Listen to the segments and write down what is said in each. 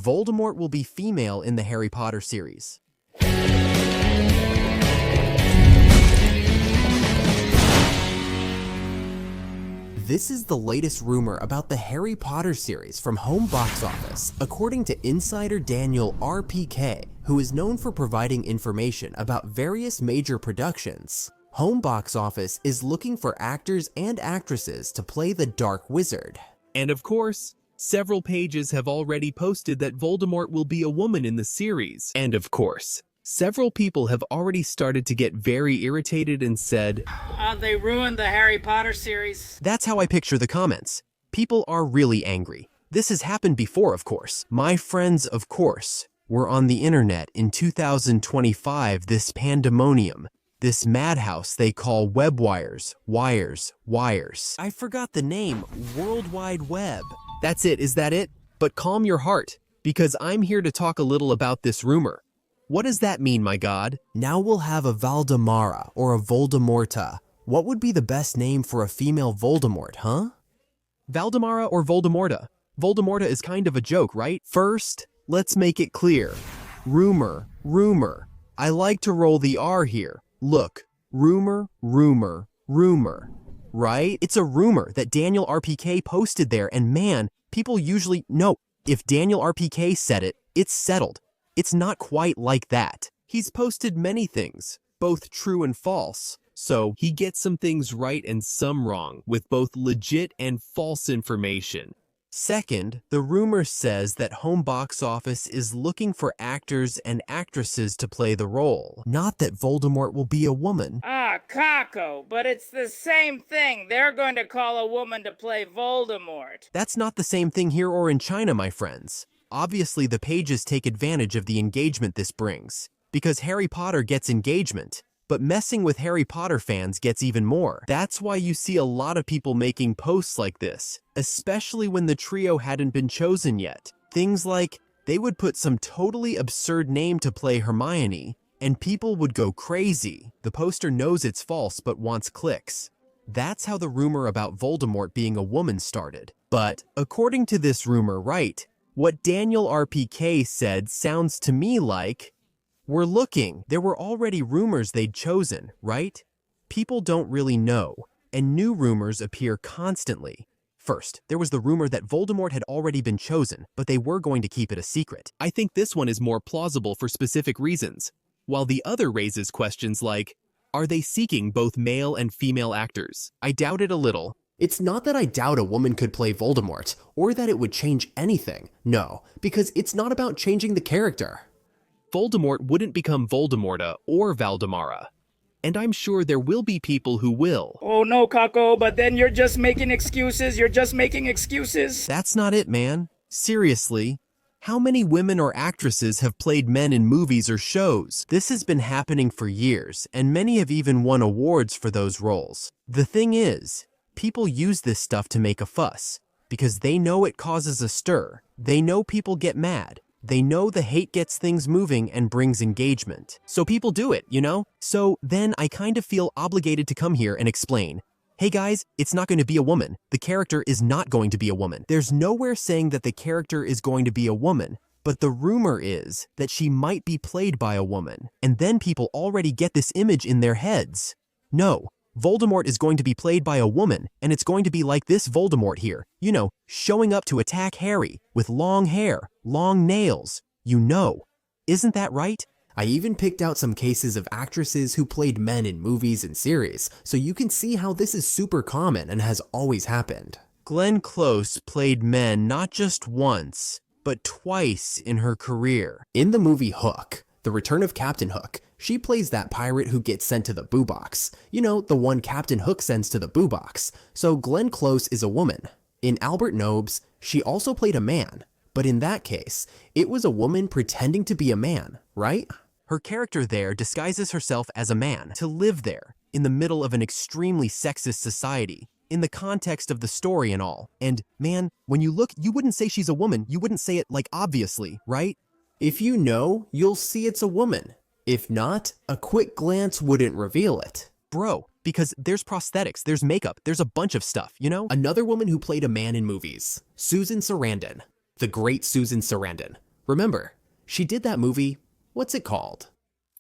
Voldemort will be female in the Harry Potter series. This is the latest rumor about the Harry Potter series from home box office, according to insider Daniel RPK, who is known for providing information about various major productions. Home box office is looking for actors and actresses to play the Dark Wizard. And of course, several pages have already posted that Voldemort will be a woman in the series. And of course, several people have already started to get very irritated and said, they ruined the Harry Potter series. That's how I picture the comments. People are really angry. This has happened before, of course. My friends, of course, were on the internet in 2025, this pandemonium. This madhouse they call webwires, wires. I forgot the name, World Wide Web. That's it, is that it? But calm your heart, because I'm here to talk a little about this rumor. What does that mean, my god? Now we'll have a Valdemara or a Voldemorta. What would be the best name for a female Voldemort, huh? Valdemara or Voldemorta? Voldemorta is kind of a joke, right? First, let's make it clear. Rumor. I like to roll the R here. Look, rumor, right? It's a rumor that Daniel RPK posted there, and man, people usually know if Daniel RPK said it, it's settled. It's not quite like that. He's posted many things, both true and false, so he gets some things right and some wrong, with both legit and false information. Second, the rumor says that home box office is looking for actors and actresses to play the role, not that Voldemort will be a woman. Kako, but it's the same thing. They're going to call a woman to play Voldemort. That's not the same thing here or in China, my friends. Obviously, the pages take advantage of the engagement this brings, because Harry Potter gets engagement. But messing with Harry Potter fans gets even more. That's why you see a lot of people making posts like this, especially when the trio hadn't been chosen yet. Things like, they would put some totally absurd name to play Hermione, and people would go crazy. The poster knows it's false but wants clicks. That's how the rumor about Voldemort being a woman started. But, according to this rumor, right, what Daniel RPK said sounds to me like, we're looking. There were already rumors they'd chosen, right? People don't really know, and new rumors appear constantly. First, there was the rumor that Voldemort had already been chosen, but they were going to keep it a secret. I think this one is more plausible for specific reasons, while the other raises questions like, are they seeking both male and female actors? I doubt it a little. It's not that I doubt a woman could play Voldemort, or that it would change anything. No, because it's not about changing the character. Voldemort wouldn't become Voldemorta or Valdemara. And I'm sure there will be people who will. Oh no, Kako, but then you're just making excuses. That's not it, man. Seriously. How many women or actresses have played men in movies or shows? This has been happening for years, and many have even won awards for those roles. The thing is, people use this stuff to make a fuss, because they know it causes a stir. They know people get mad. They know the hate gets things moving and brings engagement. So people do it, you know? So then I kind of feel obligated to come here and explain, hey guys, it's not going to be a woman. The character is not going to be a woman. There's nowhere saying that the character is going to be a woman, but the rumor is that she might be played by a woman. And then people already get this image in their heads. No, Voldemort is going to be played by a woman, and it's going to be like this Voldemort here, you know, showing up to attack Harry with long hair, long nails, you know. Isn't that right? I even picked out some cases of actresses who played men in movies and series, so you can see how this is super common and has always happened. Glenn Close played men not just once, but twice in her career. In the movie Hook, The Return of Captain Hook, she plays that pirate who gets sent to the boo box. You know, the one Captain Hook sends to the boo box. So Glenn Close is a woman. In Albert Nobes, she also played a man. But in that case, it was a woman pretending to be a man, right? Her character there disguises herself as a man to live there, in the middle of an extremely sexist society, in the context of the story and all. And man, when you look, you wouldn't say she's a woman. You wouldn't say it like obviously, right? If you know, you'll see it's a woman. If not, a quick glance wouldn't reveal it. Bro, because there's prosthetics, there's makeup, there's a bunch of stuff, you know? Another woman who played a man in movies, Susan Sarandon. The great Susan Sarandon. Remember, she did that movie, what's it called?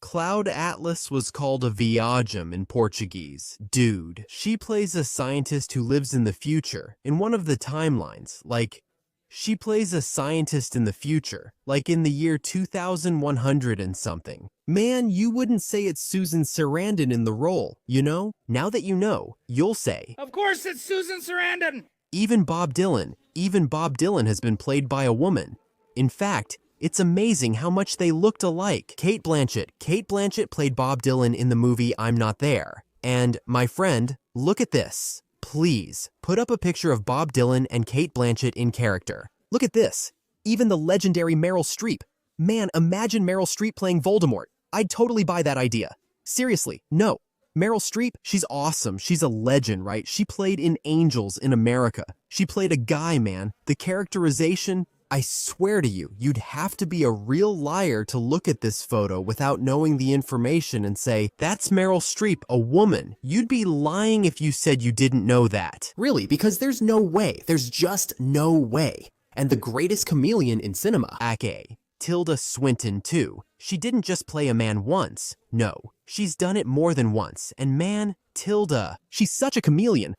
Cloud Atlas was called a viagem in Portuguese. Dude, she plays a scientist who lives in the future, in one of the timelines, like, she plays a scientist in the future, like in the year 2100 and something. Man, you wouldn't say it's Susan Sarandon in the role, you know? Now that you know, you'll say, Of course it's Susan Sarandon! even Bob Dylan has been played by a woman. In fact, it's amazing how much they looked alike. Kate Blanchett played Bob Dylan in the movie I'm Not There. And, my friend, look at this. Please, put up a picture of Bob Dylan and Kate Blanchett in character. Look at this. Even the legendary Meryl Streep. Man, imagine Meryl Streep playing Voldemort. I'd totally buy that idea. Seriously, no. Meryl Streep, she's awesome. She's a legend, right? She played in Angels in America. She played a guy, man. The characterization, I swear to you, you'd have to be a real liar to look at this photo without knowing the information and say, that's Meryl Streep, a woman. You'd be lying if you said you didn't know that. Really, because there's no way. There's just no way. And the greatest chameleon in cinema. Ake, Tilda Swinton too. She didn't just play a man once. No, she's done it more than once. And man, Tilda, she's such a chameleon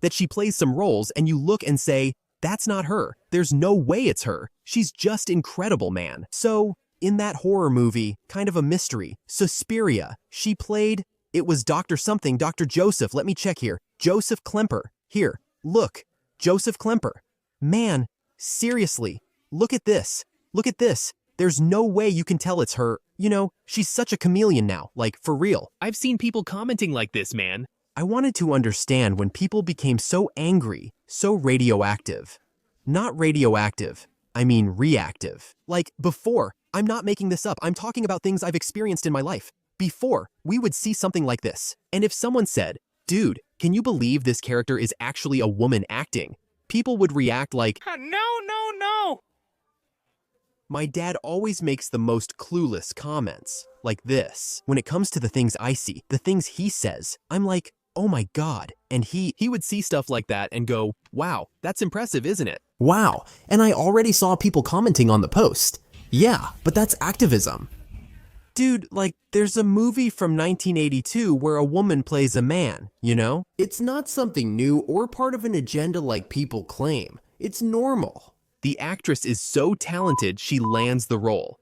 that she plays some roles and you look and say, that's not her. There's no way it's her. She's just incredible, man. So, in that horror movie, kind of a mystery, Suspiria, she played, it was Dr. something, Dr. Joseph, let me check here. Joseph Klemper. Here, look, Joseph Klemper. Man, seriously, look at this. Look at this. There's no way you can tell it's her. You know, she's such a chameleon now, like, for real. I've seen people commenting like this, man. I wanted to understand when people became so angry, so radioactive. Not radioactive, I mean reactive. Like, before, I'm not making this up, I'm talking about things I've experienced in my life. Before, we would see something like this. And if someone said, dude, can you believe this character is actually a woman acting? People would react like, No, no, no! my dad always makes the most clueless comments, like this. When it comes to the things I see, the things he says, I'm like, oh my God. And he would see stuff like that and go, wow, that's impressive, isn't it? Wow, and I already saw people commenting on the post. Yeah, but that's activism. dude, like, there's a movie from 1982 where a woman plays a man, you know? It's not something new or part of an agenda like people claim. It's normal. The actress is so talented she lands the role.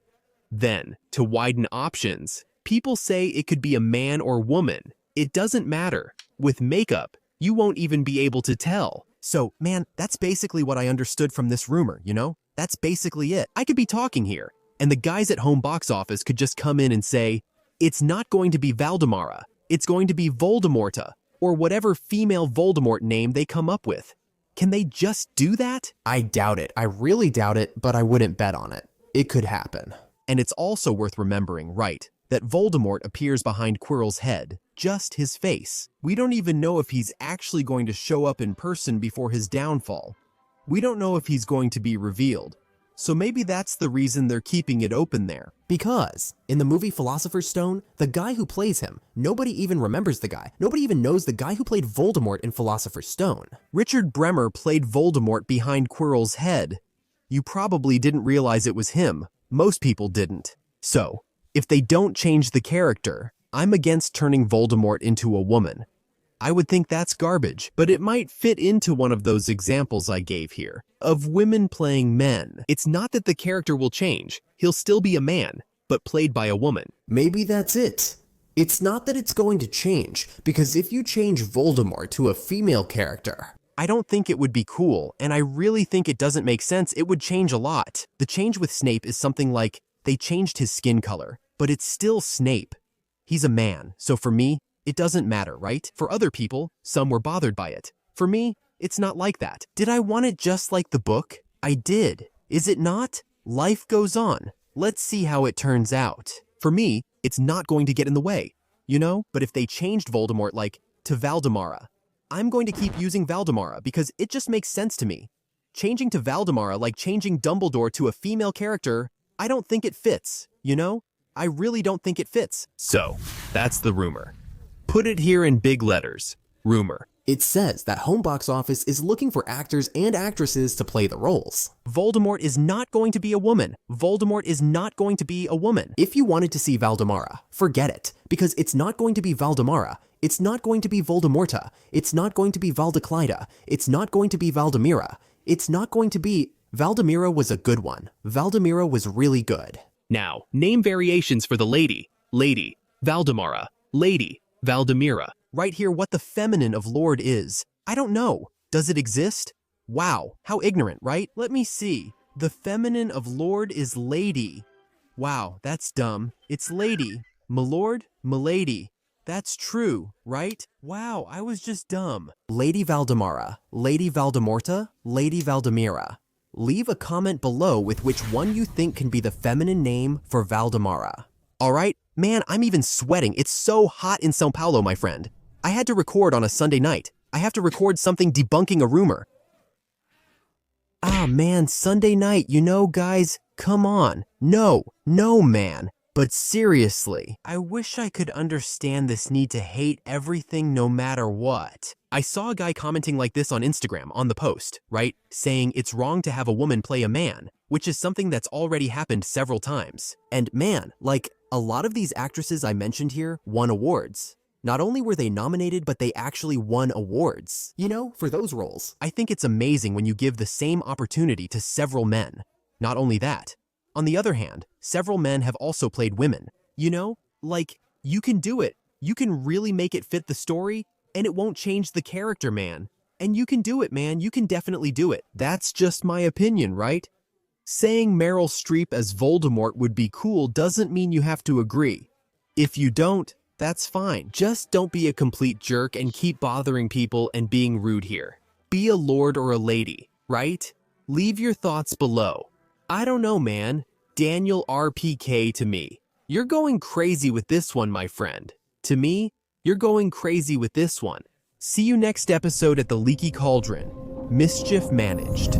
Then, to widen options, people say it could be a man or woman. It doesn't matter. With makeup, you won't even be able to tell. So, man, that's basically what I understood from this rumor, you know? That's basically it. I could be talking here, and the guys at home box office could just come in and say, it's not going to be Valdemara, it's going to be Voldemorta, or whatever female Voldemort name they come up with. Can they just do that? I doubt it. I really doubt it, but I wouldn't bet on it. It could happen. And it's also worth remembering, right, that Voldemort appears behind Quirrell's head, just his face. We don't even know if he's actually going to show up in person before his downfall. We don't know if he's going to be revealed. So maybe that's the reason they're keeping it open there. Because, in the movie Philosopher's Stone, the guy who plays him, nobody even remembers the guy. Nobody even knows the guy who played Voldemort in Philosopher's Stone. Richard Bremer played Voldemort behind Quirrell's head. You probably didn't realize it was him. Most people didn't. So, if they don't change the character, I'm against turning Voldemort into a woman. I would think that's garbage, but it might fit into one of those examples I gave here, of women playing men. It's not that the character will change. He'll still be a man, but played by a woman. Maybe that's it. It's not that it's going to change, because if you change Voldemort to a female character, I don't think it would be cool, and I really think it doesn't make sense. It would change a lot. The change with Snape is something like, they changed his skin color, but it's still Snape. He's a man, so for me, it doesn't matter, right? For other people, some were bothered by it. For me, it's not like that. Did I want it just like the book? I did. Is it not? Life goes on. Let's see how it turns out. For me, it's not going to get in the way, you know? But if they changed Voldemort, like, to Valdemara, I'm going to keep using Valdemara because it just makes sense to me. Changing to Valdemara, like changing Dumbledore to a female character, I don't think it fits, you know? I really don't think it fits. So, that's the rumor. Put it here in big letters. Rumor. It says that Home Box Office is looking for actors and actresses to play the roles. Voldemort is not going to be a woman. Voldemort is not going to be a woman. If you wanted to see Valdemara, forget it, because it's not going to be Valdemara, it's not going to be Voldemorta, it's not going to be Valdeclida, it's not going to be Valdemira, it's not going to be... Valdemira was a good one. Valdemira was really good. Now, name variations for the lady, Valdemara, lady, Valdemira. Right here what the feminine of Lord is. I don't know. Does it exist? Wow, how ignorant, right? Let me see. The feminine of Lord is lady. Wow, that's dumb. It's lady. Milord, milady. That's true, right? Wow, I was just dumb. Lady Valdemara, Lady Valdemorta, Lady Valdemira. Leave a comment below with which one you think can be the feminine name for Valdemara. All right, man, I'm even sweating. It's so hot in São Paulo, my friend. I had to record on a Sunday night. I have to record something debunking a rumor. Ah, man, Sunday night, you know, guys, come on. No, man. But seriously, I wish I could understand this need to hate everything no matter what. I saw a guy commenting like this on Instagram on the post, right? Saying it's wrong to have a woman play a man, which is something that's already happened several times. And man, like, a lot of these actresses I mentioned here won awards. Not only were they nominated, but they actually won awards, you know, for those roles. I think it's amazing when you give the same opportunity to several men. Not only that, on the other hand, several men have also played women. You know, like, you can do it. You can really make it fit the story, and it won't change the character, man. And you can do it, man. You can definitely do it. That's just my opinion, right? Saying Meryl Streep as Voldemort would be cool doesn't mean you have to agree. If you don't, that's fine. Just don't be a complete jerk and keep bothering people and being rude here. Be a lord or a lady, right? Leave your thoughts below. I don't know, man. Daniel RPK to me. You're going crazy with this one, my friend. To me, you're going crazy with this one. See you next episode at the Leaky Cauldron. Mischief managed.